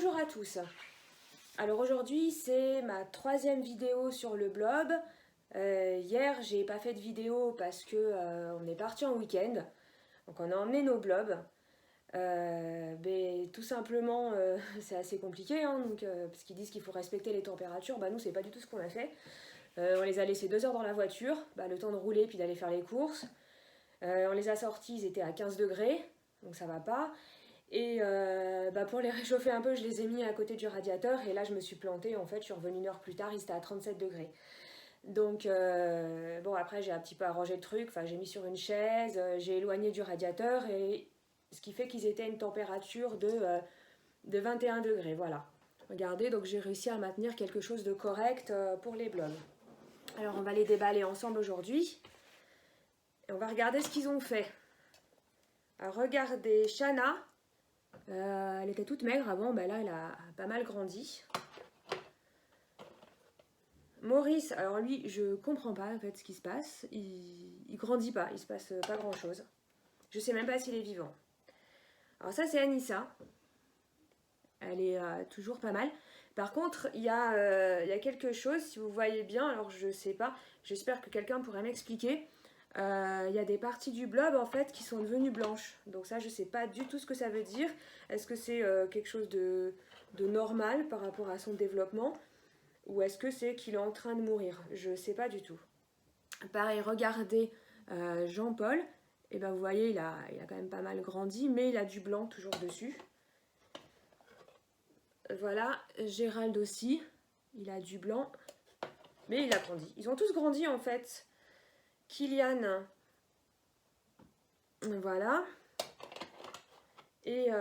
Bonjour à tous. Alors aujourd'hui c'est ma 3e vidéo sur le blob. Hier j'ai pas fait de vidéo parce que on est parti en week-end. Donc on a emmené nos blobs. Mais tout simplement c'est assez compliqué hein, parce qu'ils disent qu'il faut respecter les températures. Nous c'est pas du tout ce qu'on a fait. On les a laissés 2 heures dans la voiture, le temps de rouler puis d'aller faire les courses. On les a sortis, ils étaient à 15 degrés, donc ça va pas. Et pour les réchauffer un peu, je les ai mis à côté du radiateur et là je me suis plantée, en fait je suis revenue 1 heure plus tard, ils étaient à 37 degrés. Donc après j'ai un petit peu arrangé le truc, j'ai mis sur une chaise, j'ai éloigné du radiateur et ce qui fait qu'ils étaient à une température de 21 degrés, voilà. Regardez, donc j'ai réussi à maintenir quelque chose de correct pour les blobs. Alors on va les déballer ensemble aujourd'hui et on va regarder ce qu'ils ont fait. Alors regardez, Shana, elle était toute maigre avant, là elle a pas mal grandi. Maurice, alors lui je comprends pas en fait ce qui se passe, il grandit pas, il se passe pas grand chose. Je sais même pas s'il est vivant. Alors ça c'est Anissa, elle est toujours pas mal. Par contre il y a quelque chose, si vous voyez bien, alors je sais pas, j'espère que quelqu'un pourrait m'expliquer. Il y a des parties du blob en fait qui sont devenues blanches, donc ça je sais pas du tout ce que ça veut dire. Est-ce que c'est quelque chose de normal par rapport à son développement, ou est-ce que c'est qu'il est en train de mourir? Je sais pas du tout. Pareil, regardez Jean-Paul, et vous voyez il a quand même pas mal grandi, mais il a du blanc toujours dessus. Voilà, Gérald aussi, il a du blanc, mais il a grandi. Ils ont tous grandi en fait. Kylian, voilà. Et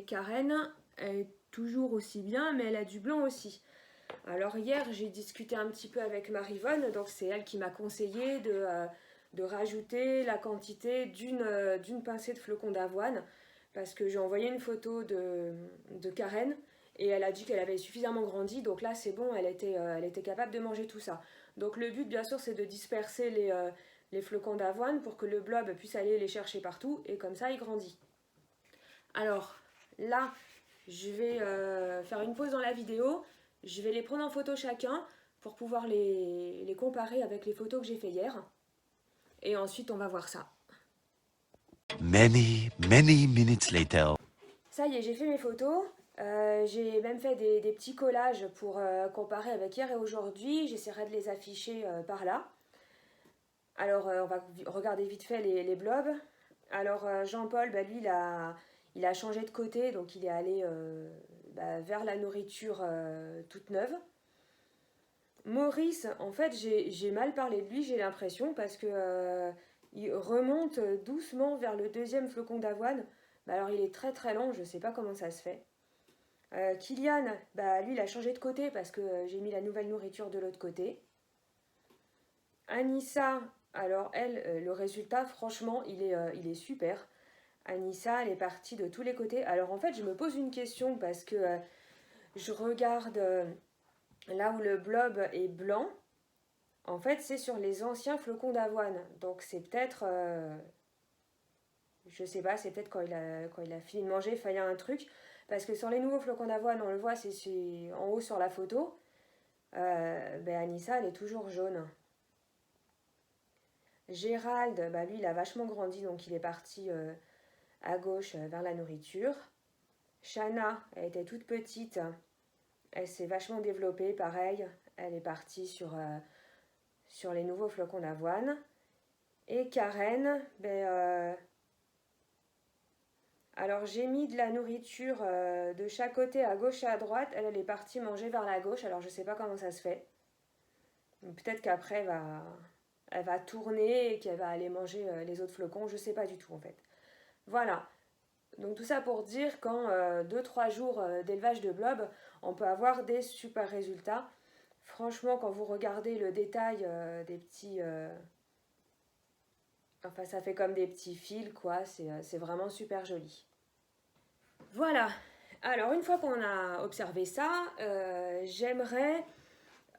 Karen, elle est toujours aussi bien, mais elle a du blanc aussi. Alors hier, j'ai discuté un petit peu avec Marivonne, donc c'est elle qui m'a conseillé de rajouter la quantité d'une pincée de flocons d'avoine, parce que j'ai envoyé une photo de Karen, et elle a dit qu'elle avait suffisamment grandi, donc là c'est bon, elle était capable de manger tout ça. Donc le but bien sûr c'est de disperser les flocons d'avoine pour que le blob puisse aller les chercher partout, et comme ça il grandit. Alors là, je vais faire une pause dans la vidéo, je vais les prendre en photo chacun pour pouvoir les comparer avec les photos que j'ai fait hier. Et ensuite, on va voir ça. Many minutes later. Ça y est, j'ai fait mes photos. J'ai même fait des petits collages pour comparer avec hier et aujourd'hui. J'essaierai de les afficher par là. Alors, on va regarder vite fait les blobs. Alors, Jean-Paul, lui, il a changé de côté, donc il est allé vers la nourriture toute neuve. Maurice, en fait, j'ai mal parlé de lui, j'ai l'impression, parce que il remonte doucement vers le 2e flocon d'avoine. Alors, il est très très lent, je sais pas comment ça se fait. Kylian, lui, il a changé de côté parce que j'ai mis la nouvelle nourriture de l'autre côté. Anissa, alors elle, le résultat, franchement, il est super. Anissa, elle est partie de tous les côtés. Alors en fait, je me pose une question parce que je regarde là où le blob est blanc. En fait, c'est sur les anciens flocons d'avoine. Donc c'est peut-être, je sais pas, c'est peut-être quand il a fini de manger, il y a un truc. Parce que sur les nouveaux flocons d'avoine, on le voit, c'est en haut sur la photo. Anissa, elle est toujours jaune. Gérald, lui, il a vachement grandi, donc il est parti à gauche vers la nourriture. Shana, elle était toute petite, elle s'est vachement développée, pareil, elle est partie sur les nouveaux flocons d'avoine. Et Karen, alors j'ai mis de la nourriture de chaque côté, à gauche et à droite. Elle est partie manger vers la gauche, alors je sais pas comment ça se fait. Peut-être qu'après elle va tourner et qu'elle va aller manger les autres flocons, je sais pas du tout en fait. Voilà. Donc tout ça pour dire qu'en 2-3 jours d'élevage de blob, on peut avoir des super résultats. Franchement, quand vous regardez le détail des petits... ça fait comme des petits fils, quoi. C'est vraiment super joli. Voilà. Alors, une fois qu'on a observé ça, j'aimerais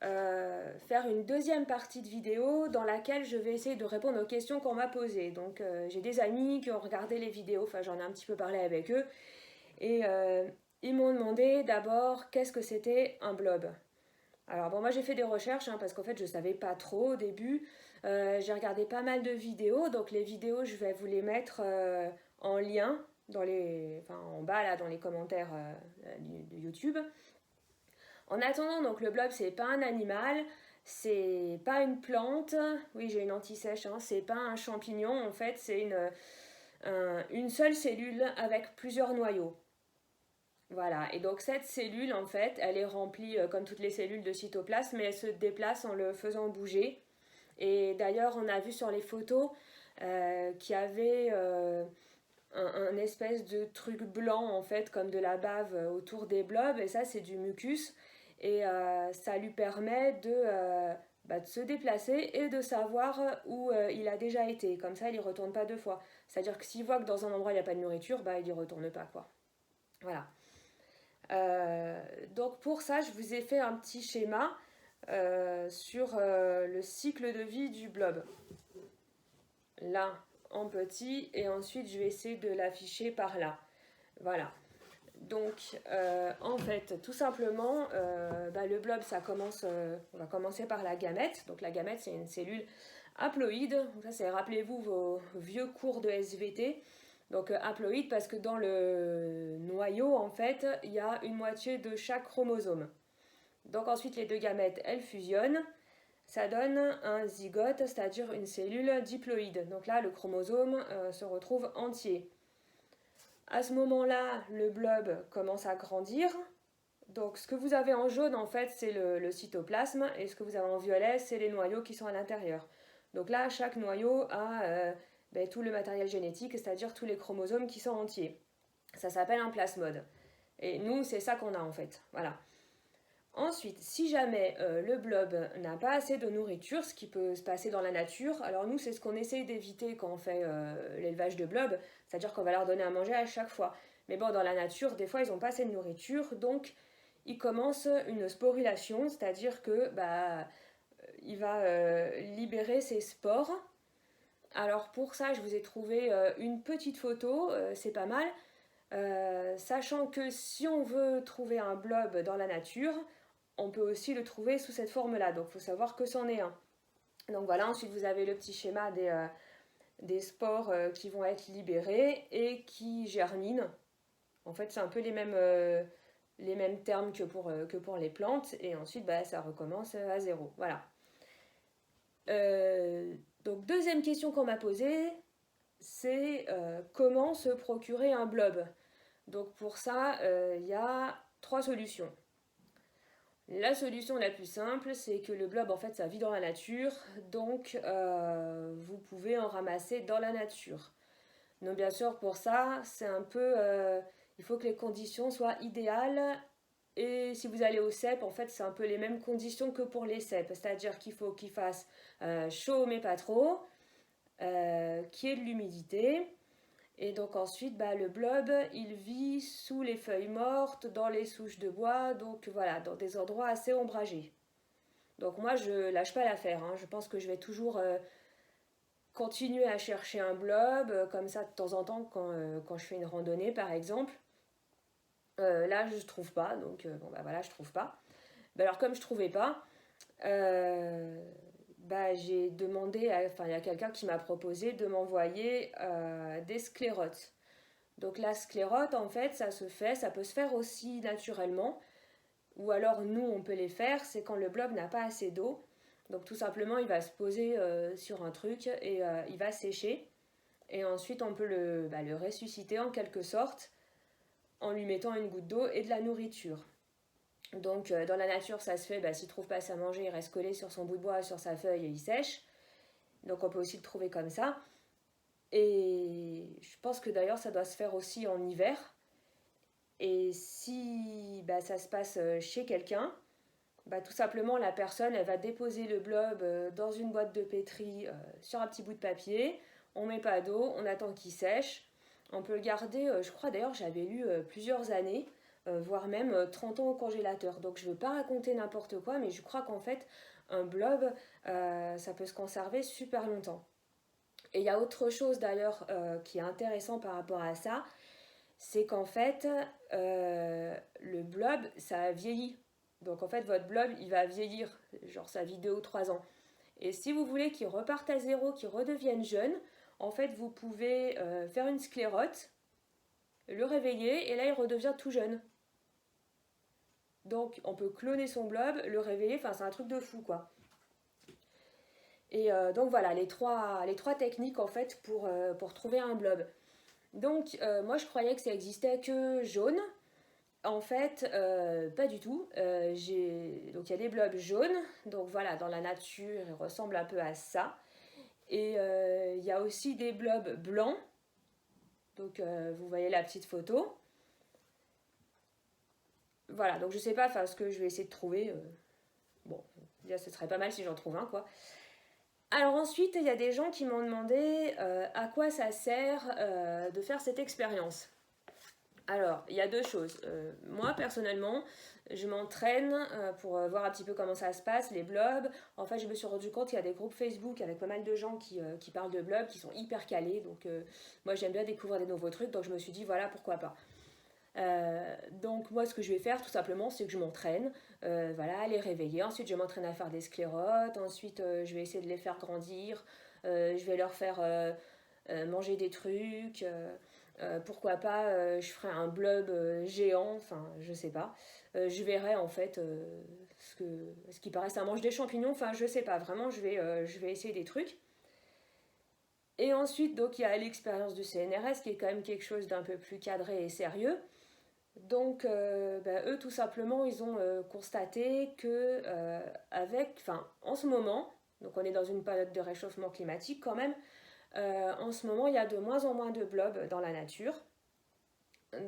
faire une 2e partie de vidéo dans laquelle je vais essayer de répondre aux questions qu'on m'a posées. Donc j'ai des amis qui ont regardé les vidéos, j'en ai un petit peu parlé avec eux, et ils m'ont demandé d'abord qu'est-ce que c'était un blob. Alors bon, moi j'ai fait des recherches parce qu'en fait je savais pas trop au début. J'ai regardé pas mal de vidéos, donc les vidéos je vais vous les mettre en lien en bas là dans les commentaires de YouTube. En attendant, donc le blob c'est pas un animal, c'est pas une plante. Oui, j'ai une anti-sèche, c'est pas un champignon en fait, c'est une seule cellule avec plusieurs noyaux. Voilà, et donc cette cellule, en fait, elle est remplie comme toutes les cellules de cytoplasme, mais elle se déplace en le faisant bouger. Et d'ailleurs, on a vu sur les photos qu'il y avait un espèce de truc blanc, en fait, comme de la bave autour des blobs, et ça, c'est du mucus. Et ça lui permet de se déplacer et de savoir où il a déjà été. Comme ça, il y retourne pas deux fois. C'est-à-dire que s'il voit que dans un endroit, il n'y a pas de nourriture, il y retourne pas, quoi. Voilà. Donc pour ça, je vous ai fait un petit schéma sur le cycle de vie du blob. Là, en petit, et ensuite je vais essayer de l'afficher par là. Voilà. Donc, en fait, tout simplement, le blob, on va commencer par la gamète. Donc la gamète, c'est une cellule haploïde. Donc ça, c'est, rappelez-vous vos vieux cours de SVT. Donc haploïde parce que dans le noyau, en fait, il y a une moitié de chaque chromosome. Donc ensuite, les deux gamètes, elles fusionnent. Ça donne un zygote, c'est-à-dire une cellule diploïde. Donc là, le chromosome se retrouve entier. À ce moment-là, le blob commence à grandir. Donc ce que vous avez en jaune, en fait, c'est le cytoplasme. Et ce que vous avez en violet, c'est les noyaux qui sont à l'intérieur. Donc là, chaque noyau a tout le matériel génétique, c'est-à-dire tous les chromosomes qui sont entiers. Ça s'appelle un plasmode. Et nous, c'est ça qu'on a en fait. Voilà. Ensuite, si jamais le blob n'a pas assez de nourriture, ce qui peut se passer dans la nature, alors nous, c'est ce qu'on essaye d'éviter quand on fait l'élevage de blobs, c'est-à-dire qu'on va leur donner à manger à chaque fois. Mais bon, dans la nature, des fois, ils n'ont pas assez de nourriture, donc ils commencent une sporulation, c'est-à-dire que il va libérer ses spores. Alors pour ça, je vous ai trouvé une petite photo, c'est pas mal. Sachant que si on veut trouver un blob dans la nature, on peut aussi le trouver sous cette forme-là. Donc il faut savoir que c'en est un. Donc voilà, ensuite vous avez le petit schéma des spores qui vont être libérés et qui germinent. En fait, c'est un peu les mêmes termes que pour les plantes. Et ensuite, ça recommence à zéro. Voilà. Donc deuxième question qu'on m'a posée, c'est comment se procurer un blob. Donc pour ça, il y a 3 solutions. La solution la plus simple, c'est que le blob, en fait, ça vit dans la nature, donc vous pouvez en ramasser dans la nature. Donc bien sûr, pour ça, c'est un peu... il faut que les conditions soient idéales. Et si vous allez au cep, en fait, c'est un peu les mêmes conditions que pour les cèpes. C'est-à-dire qu'il faut qu'il fasse chaud, mais pas trop, qu'il y ait de l'humidité. Et donc ensuite, le blob, il vit sous les feuilles mortes, dans les souches de bois, donc voilà, dans des endroits assez ombragés. Donc moi, je lâche pas l'affaire. Je pense que je vais toujours continuer à chercher un blob, comme ça de temps en temps, quand je fais une randonnée, par exemple. Là, je trouve pas, donc voilà, je trouve pas. Alors comme je trouvais pas, j'ai demandé, il y a quelqu'un qui m'a proposé de m'envoyer des sclérotes. Donc la sclérote, en fait, ça peut se faire aussi naturellement, ou alors nous, on peut les faire, c'est quand le blob n'a pas assez d'eau. Donc tout simplement, il va se poser sur un truc et il va sécher. Et ensuite, on peut le ressusciter en quelque sorte en lui mettant une goutte d'eau et de la nourriture. Donc dans la nature, ça se fait, s'il ne trouve pas assez à manger, il reste collé sur son bout de bois, sur sa feuille et il sèche. Donc on peut aussi le trouver comme ça. Et je pense que d'ailleurs, ça doit se faire aussi en hiver. Et si ça se passe chez quelqu'un, tout simplement la personne elle va déposer le blob dans une boîte de pétri sur un petit bout de papier. On met pas d'eau, on attend qu'il sèche. On peut le garder, je crois d'ailleurs j'avais lu plusieurs années, voire même 30 ans au congélateur. Donc je ne veux pas raconter n'importe quoi, mais je crois qu'en fait un blob ça peut se conserver super longtemps. Et il y a autre chose d'ailleurs qui est intéressant par rapport à ça, c'est qu'en fait, le blob, ça vieillit. Donc en fait, votre blob, il va vieillir, genre sa vie 2 ou 3 ans. Et si vous voulez qu'il reparte à zéro, qu'il redevienne jeune, en fait, vous pouvez faire une sclérote, le réveiller, et là, il redevient tout jeune. Donc, on peut cloner son blob, le réveiller, enfin, c'est un truc de fou, quoi. Et donc, voilà, les trois techniques, en fait, pour trouver un blob. Donc, moi, je croyais que ça existait que jaune. En fait, pas du tout. Donc, il y a des blobs jaunes. Donc, voilà, dans la nature, ils ressemblent un peu à ça. Et il y a aussi des blobs blancs. Donc, vous voyez la petite photo. Voilà, donc je sais pas, enfin, ce que je vais essayer de trouver. Bon, déjà, ce serait pas mal si j'en trouve un, quoi. Alors ensuite, il y a des gens qui m'ont demandé à quoi ça sert de faire cette expérience. Alors, il y a deux choses. Moi, personnellement, je m'entraîne pour voir un petit peu comment ça se passe, les blobs. En fait, je me suis rendu compte qu'il y a des groupes Facebook avec pas mal de gens qui parlent de blobs, qui sont hyper calés. Donc, moi, j'aime bien découvrir des nouveaux trucs. Donc, je me suis dit, voilà, pourquoi pas. Donc moi ce que je vais faire tout simplement c'est que je m'entraîne, voilà, les réveiller, ensuite je m'entraîne à faire des sclérotes, ensuite je vais essayer de les faire grandir, je vais leur faire manger des trucs, pourquoi pas je ferai un blob géant, enfin je sais pas, je verrai en fait ce qui paraît ça mange des champignons, enfin je sais pas, vraiment je vais essayer des trucs. Et ensuite donc il y a l'expérience du CNRS qui est quand même quelque chose d'un peu plus cadré et sérieux. Donc, eux, tout simplement, ils ont constaté que, en ce moment, donc on est dans une période de réchauffement climatique quand même, en ce moment, il y a de moins en moins de blobs dans la nature.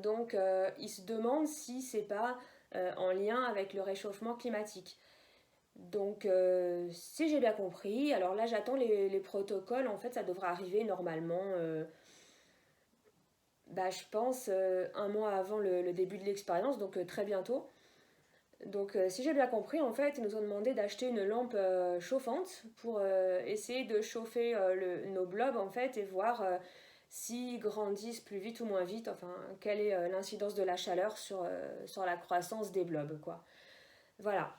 Donc, ils se demandent si c'est pas en lien avec le réchauffement climatique. Donc, si j'ai bien compris, alors là, j'attends les protocoles. En fait, ça devrait arriver normalement. Je pense un mois avant le début de l'expérience, donc très bientôt. Donc si j'ai bien compris, en fait, ils nous ont demandé d'acheter une lampe chauffante pour essayer de chauffer nos blobs en fait et voir s'ils grandissent plus vite ou moins vite, enfin quelle est l'incidence de la chaleur sur la croissance des blobs, quoi. Voilà.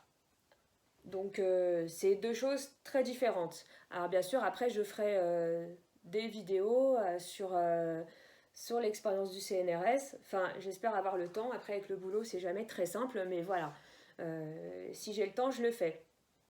Donc c'est deux choses très différentes. Alors bien sûr, après je ferai des vidéos sur l'expérience du CNRS. Enfin, j'espère avoir le temps. Après, avec le boulot, c'est jamais très simple, mais voilà. Si j'ai le temps, je le fais.